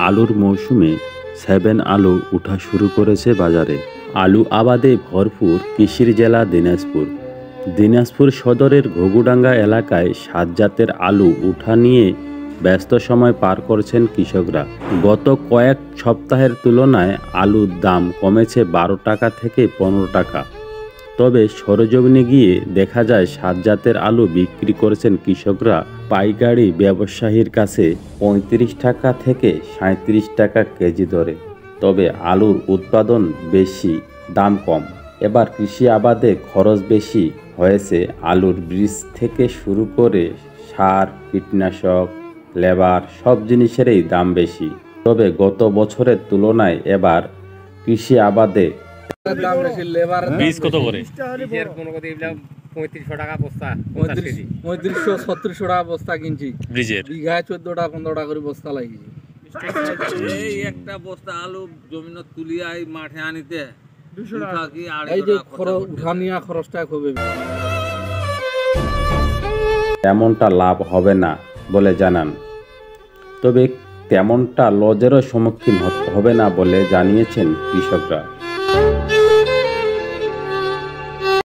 আলুর মৌসুমে 7 আলু উঠা শুরু করেছে বাজারে। আলু আবাদে ভরপুর কৃষির জেলা দিনাজপুর। দিনাজপুর সদরের ঘুঘুডাঙ্গা এলাকায় 7 জাতের আলু উঠা নিয়ে ব্যস্ত সময় পার করছেন কৃষকরা। গত কয়েক সপ্তাহের তুলনায় আলুর দাম কমেছে 12 টাকা থেকে 15 টাকা। তবে সরেজমিনে গিয়ে দেখা যায় 7 জাতের আলু বিক্রি করছেন কৃষকরা পাইকারি ব্যবসায়ীর কাছে 35 টাকা থেকে 37 টাকা কেজি দরে। তবে আলুর উৎপাদন বেশি, দাম কম। এবার কৃষি আবাদে খরচ বেশি হয়েছে। আলুর বীজ থেকে শুরু করে সার, কীটনাশক, লেবার সব জিনিসেরই দাম বেশি। তবে গত বছরের তুলনায় এবার কৃষি আবাদে দাম বেশি, লেবার বীজ কত করে? বীজের কোনো কথা এগুলা 3500 টাকা বস্তা, 3500-3600 টাকা বস্তা কিনছি। বীজের বিঘায় 14টা 15টা করে বস্তা লাগিয়েছি। এই একটা বস্তা আলু জমিন তুলিয়া এই মাঠে আনিতে 200 টাকা কি এই যে উঠানিয়া খরচটা খুবই তেমনটা লাভ হবে না বলে জানান। তবে তেমনটা লজেরও সম্মুখীন হবে না বলে জানিয়েছেন কৃষকরা।